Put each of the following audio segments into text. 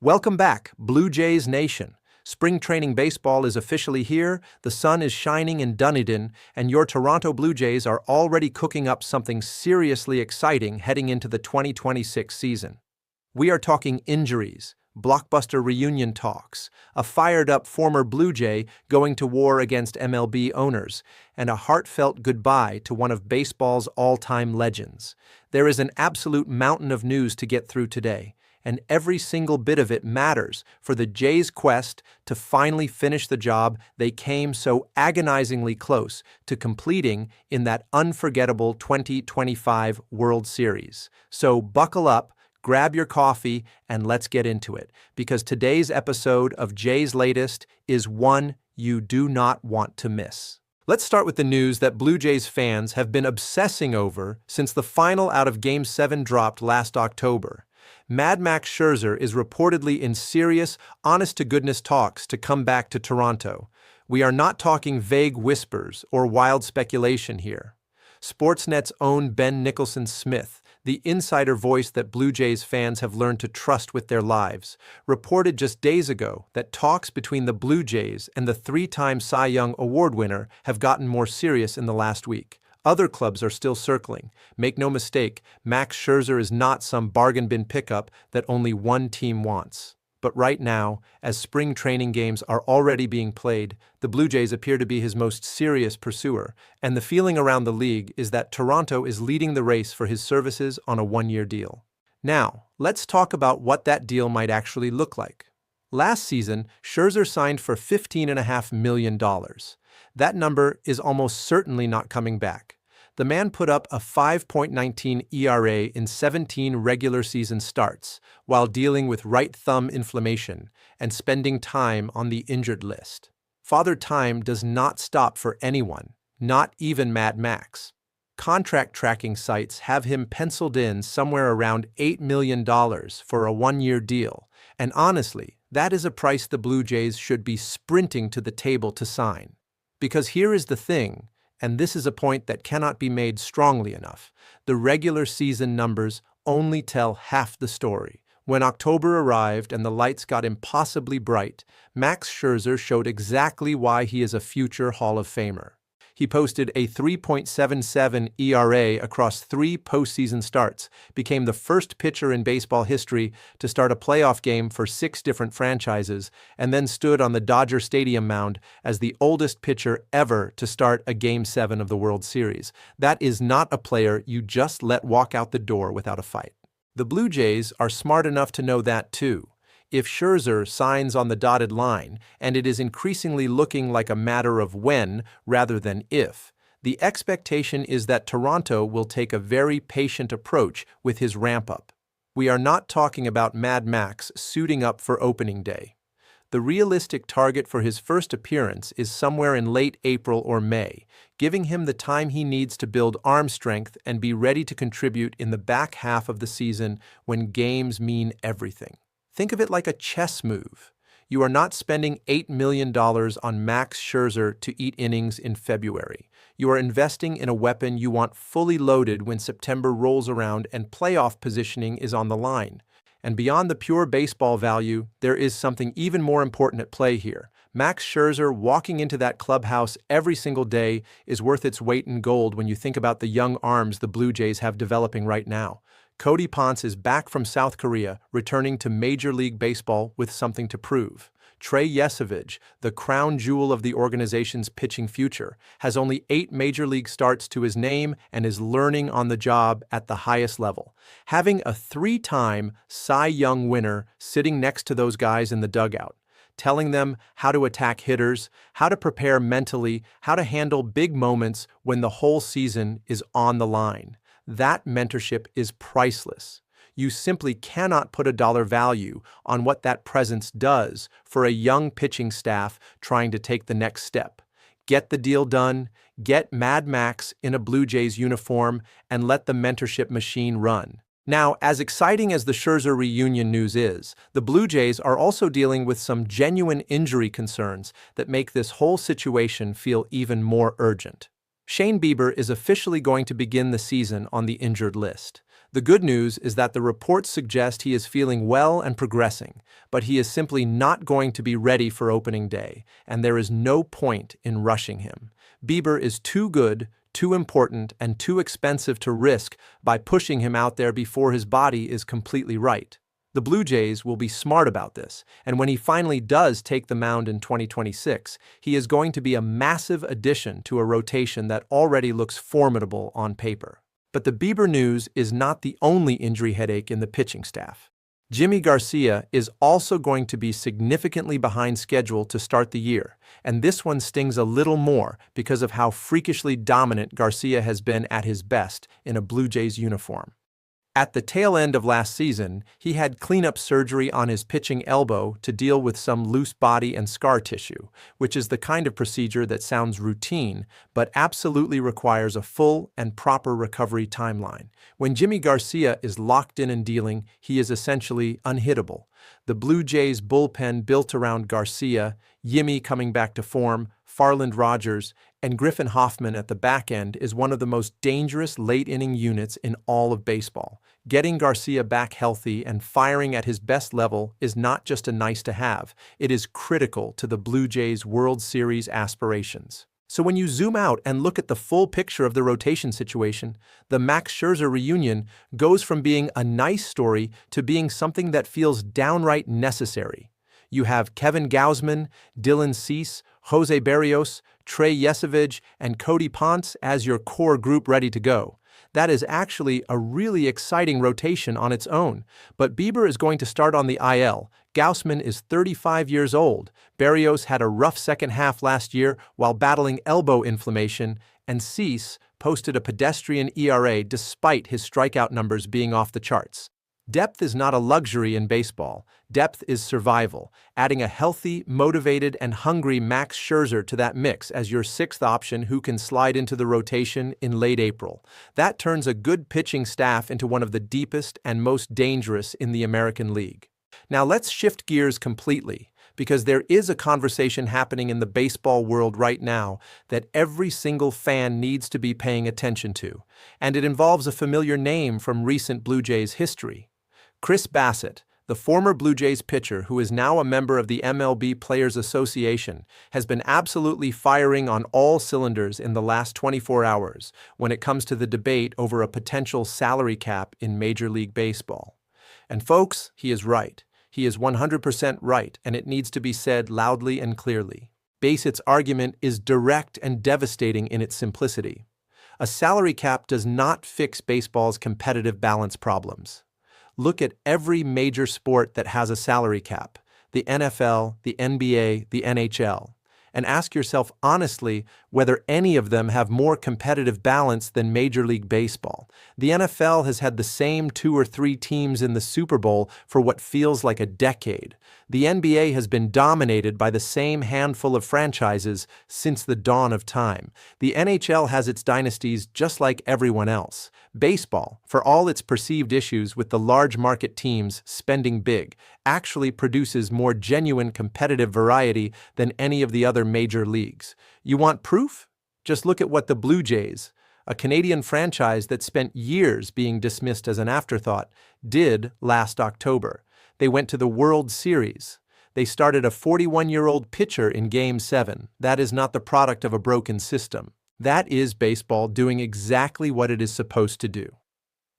Welcome back, Blue Jays Nation. Spring training baseball is officially here, the sun is shining in Dunedin, and your Toronto Blue Jays are already cooking up something seriously exciting heading into the 2026 season. We are talking injuries, blockbuster reunion talks, a fired-up former Blue Jay going to war against MLB owners, and a heartfelt goodbye to one of baseball's all-time legends. There is an absolute mountain of news to get through today, and every single bit of it matters for the Jays' quest to finally finish the job they came so agonizingly close to completing in that unforgettable 2025 World Series. So buckle up, grab your coffee, and let's get into it, because today's episode of Jay's Latest is one you do not want to miss. Let's start with the news that Blue Jays fans have been obsessing over since the final out of Game 7 dropped last October. Max Scherzer is reportedly in serious, honest-to-goodness talks to come back to Toronto. We are not talking vague whispers or wild speculation here. Sportsnet's own Ben Nicholson-Smith, the insider voice that Blue Jays fans have learned to trust with their lives, reported just days ago that talks between the Blue Jays and the three-time Cy Young Award winner have gotten more serious in the last week. Other clubs are still circling. Make no mistake, Max Scherzer is not some bargain bin pickup that only one team wants. But right now, as spring training games are already being played, the Blue Jays appear to be his most serious pursuer, and the feeling around the league is that Toronto is leading the race for his services on a one-year deal. Now, let's talk about what that deal might actually look like. Last season, Scherzer signed for $15.5 million. That number is almost certainly not coming back. The man put up a 5.19 ERA in 17 regular season starts while dealing with right thumb inflammation and spending time on the injured list. Father Time does not stop for anyone, not even Mad Max. Contract tracking sites have him penciled in somewhere around $8 million for a one-year deal, and honestly, that is a price the Blue Jays should be sprinting to the table to sign. Because here is the thing, and this is a point that cannot be made strongly enough, the regular season numbers only tell half the story. When October arrived and the lights got impossibly bright, Max Scherzer showed exactly why he is a future Hall of Famer. He posted a 3.77 ERA across 3 postseason starts, became the first pitcher in baseball history to start a playoff game for 6 different franchises, and then stood on the Dodger Stadium mound as the oldest pitcher ever to start a Game 7 of the World Series. That is not a player you just let walk out the door without a fight. The Blue Jays are smart enough to know that too. If Scherzer signs on the dotted line, and it is increasingly looking like a matter of when rather than if, the expectation is that Toronto will take a very patient approach with his ramp-up. We are not talking about Mad Max suiting up for opening day. The realistic target for his first appearance is somewhere in late April or May, giving him the time he needs to build arm strength and be ready to contribute in the back half of the season when games mean everything. Think of it like a chess move. You are not spending $8 million on Max Scherzer to eat innings in February. You are investing in a weapon you want fully loaded when September rolls around and playoff positioning is on the line. And beyond the pure baseball value, there is something even more important at play here. Max Scherzer walking into that clubhouse every single day is worth its weight in gold when you think about the young arms the Blue Jays have developing right now. Cody Ponce is back from South Korea, returning to Major League Baseball with something to prove. Trey Yesavage, the crown jewel of the organization's pitching future, has only 8 Major League starts to his name and is learning on the job at the highest level. Having a 3-time Cy Young winner sitting next to those guys in the dugout, telling them how to attack hitters, how to prepare mentally, how to handle big moments when the whole season is on the line. That mentorship is priceless. You simply cannot put a dollar value on what that presence does for a young pitching staff trying to take the next step. Get the deal done, get Mad Max in a Blue Jays uniform, and let the mentorship machine run. Now, as exciting as the Scherzer reunion news is, the Blue Jays are also dealing with some genuine injury concerns that make this whole situation feel even more urgent. Shane Bieber is officially going to begin the season on the injured list. The good news is that the reports suggest he is feeling well and progressing, but he is simply not going to be ready for opening day, and there is no point in rushing him. Bieber is too good, too important, and too expensive to risk by pushing him out there before his body is completely right. The Blue Jays will be smart about this, and when he finally does take the mound in 2026, he is going to be a massive addition to a rotation that already looks formidable on paper. But the Bieber news is not the only injury headache in the pitching staff. Jimmy Garcia is also going to be significantly behind schedule to start the year, and this one stings a little more because of how freakishly dominant Garcia has been at his best in a Blue Jays uniform. At the tail end of last season, he had cleanup surgery on his pitching elbow to deal with some loose body and scar tissue, which is the kind of procedure that sounds routine, but absolutely requires a full and proper recovery timeline. When Jimmy Garcia is locked in and dealing, he is essentially unhittable. The Blue Jays bullpen built around Garcia, Yimmy coming back to form, Farland Rogers, and Griffin Hoffman at the back end is one of the most dangerous late-inning units in all of baseball. Getting Garcia back healthy and firing at his best level is not just a nice-to-have, it is critical to the Blue Jays' World Series aspirations. So when you zoom out and look at the full picture of the rotation situation, the Max Scherzer reunion goes from being a nice story to being something that feels downright necessary. You have Kevin Gausman, Dylan Cease, Jose Berrios, Trey Yesavage, and Cody Ponce as your core group ready to go. That is actually a really exciting rotation on its own, but Bieber is going to start on the IL. Gausman is 35 years old. Berrios had a rough second half last year while battling elbow inflammation, and Cease posted a pedestrian ERA despite his strikeout numbers being off the charts. Depth is not a luxury in baseball. Depth is survival. Adding a healthy, motivated, and hungry Max Scherzer to that mix as your sixth option who can slide into the rotation in late April. That turns a good pitching staff into one of the deepest and most dangerous in the American League. Now let's shift gears completely, because there is a conversation happening in the baseball world right now that every single fan needs to be paying attention to, and it involves a familiar name from recent Blue Jays history. Chris Bassitt, the former Blue Jays pitcher who is now a member of the MLB Players Association, has been absolutely firing on all cylinders in the last 24 hours when it comes to the debate over a potential salary cap in Major League Baseball. And folks, he is right. He is 100% right, and it needs to be said loudly and clearly. Bassitt's argument is direct and devastating in its simplicity. A salary cap does not fix baseball's competitive balance problems. Look at every major sport that has a salary cap, the NFL, the NBA, the NHL, and ask yourself honestly whether any of them have more competitive balance than Major League Baseball. The NFL has had the same 2 or 3 teams in the Super Bowl for what feels like a decade. The NBA has been dominated by the same handful of franchises since the dawn of time. The NHL has its dynasties just like everyone else. Baseball, for all its perceived issues with the large market teams spending big, actually produces more genuine competitive variety than any of the other major leagues. You want proof? Just look at what the Blue Jays, a Canadian franchise that spent years being dismissed as an afterthought, did last October. They went to the World Series. They started a 41-year-old pitcher in Game 7. That is not the product of a broken system. That is baseball doing exactly what it is supposed to do.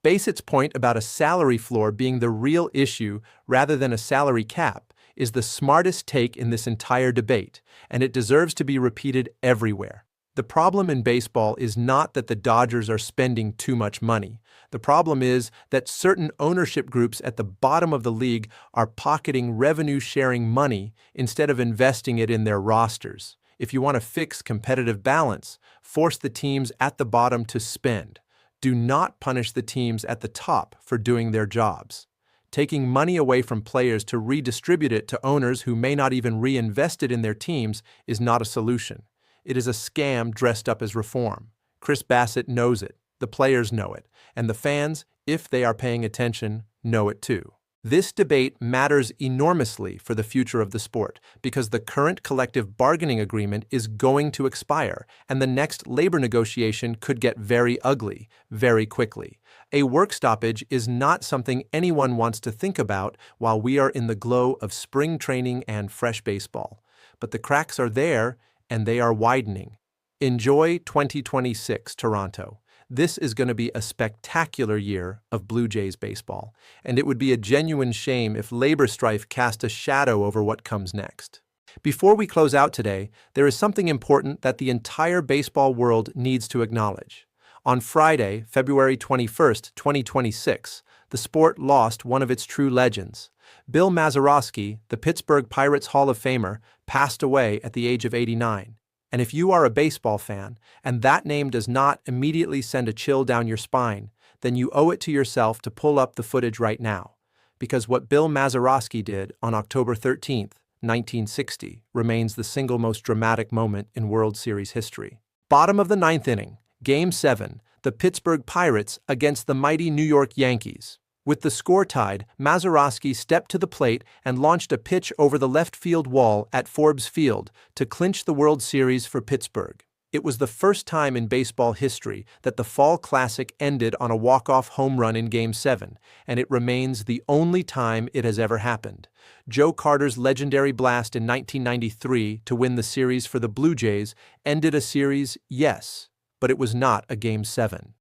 Bassitt's point about a salary floor being the real issue rather than a salary cap is the smartest take in this entire debate, and it deserves to be repeated everywhere. The problem in baseball is not that the Dodgers are spending too much money. The problem is that certain ownership groups at the bottom of the league are pocketing revenue-sharing money instead of investing it in their rosters. If you want to fix competitive balance, force the teams at the bottom to spend. Do not punish the teams at the top for doing their jobs. Taking money away from players to redistribute it to owners who may not even reinvest it in their teams is not a solution. It is a scam dressed up as reform. Chris Bassitt knows it, the players know it, and the fans, if they are paying attention, know it too. This debate matters enormously for the future of the sport because the current collective bargaining agreement is going to expire and the next labor negotiation could get very ugly very quickly. A work stoppage is not something anyone wants to think about while we are in the glow of spring training and fresh baseball. But the cracks are there, and they are widening. Enjoy 2026, Toronto. This is going to be a spectacular year of Blue Jays baseball, and it would be a genuine shame if labor strife cast a shadow over what comes next. Before we close out today, there is something important that the entire baseball world needs to acknowledge. On Friday, February 21st, 2026, the sport lost one of its true legends. Bill Mazeroski, the Pittsburgh Pirates Hall of Famer, passed away at the age of 89. And if you are a baseball fan, and that name does not immediately send a chill down your spine, then you owe it to yourself to pull up the footage right now. Because what Bill Mazeroski did on October 13th, 1960, remains the single most dramatic moment in World Series history. Bottom of the ninth inning, Game 7, the Pittsburgh Pirates against the mighty New York Yankees. With the score tied, Mazeroski stepped to the plate and launched a pitch over the left field wall at Forbes Field to clinch the World Series for Pittsburgh. It was the first time in baseball history that the Fall Classic ended on a walk-off home run in Game 7, and it remains the only time it has ever happened. Joe Carter's legendary blast in 1993 to win the series for the Blue Jays ended a series, yes, but it was not a Game 7.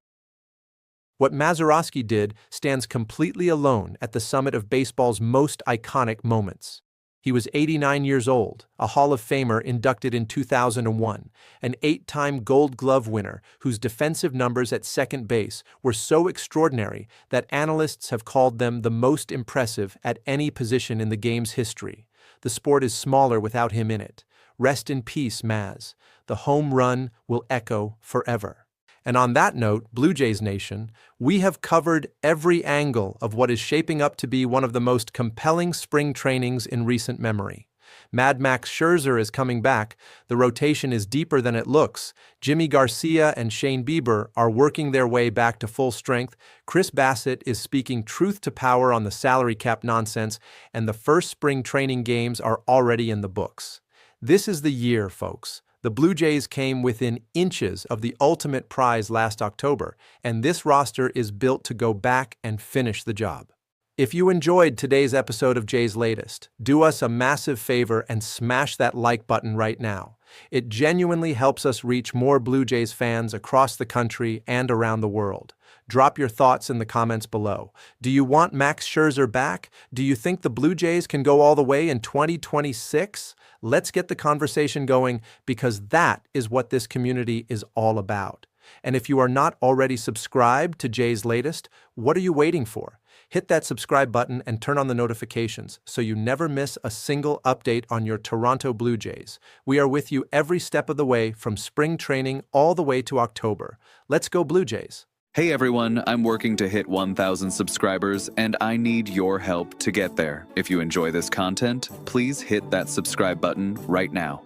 What Mazeroski did stands completely alone at the summit of baseball's most iconic moments. He was 89 years old, a Hall of Famer inducted in 2001, an 8-time Gold Glove winner whose defensive numbers at second base were so extraordinary that analysts have called them the most impressive at any position in the game's history. The sport is smaller without him in it. Rest in peace, Maz. The home run will echo forever. And on that note, Blue Jays Nation, we have covered every angle of what is shaping up to be one of the most compelling spring trainings in recent memory. Mad Max Scherzer is coming back, the rotation is deeper than it looks, Jimmy Garcia and Shane Bieber are working their way back to full strength, Chris Bassett is speaking truth to power on the salary cap nonsense, and the first spring training games are already in the books. This is the year, folks. The Blue Jays came within inches of the ultimate prize last October, and this roster is built to go back and finish the job. If you enjoyed today's episode of Jay's Latest, do us a massive favor and smash that like button right now. It genuinely helps us reach more Blue Jays fans across the country and around the world. Drop your thoughts in the comments below. Do you want Max Scherzer back? Do you think the Blue Jays can go all the way in 2026? Let's get the conversation going, because that is what this community is all about. And if you are not already subscribed to Jay's Latest, what are you waiting for? Hit that subscribe button and turn on the notifications so you never miss a single update on your Toronto Blue Jays. We are with you every step of the way from spring training all the way to October. Let's go Blue Jays! Hey everyone, I'm working to hit 1,000 subscribers and I need your help to get there. If you enjoy this content, please hit that subscribe button right now.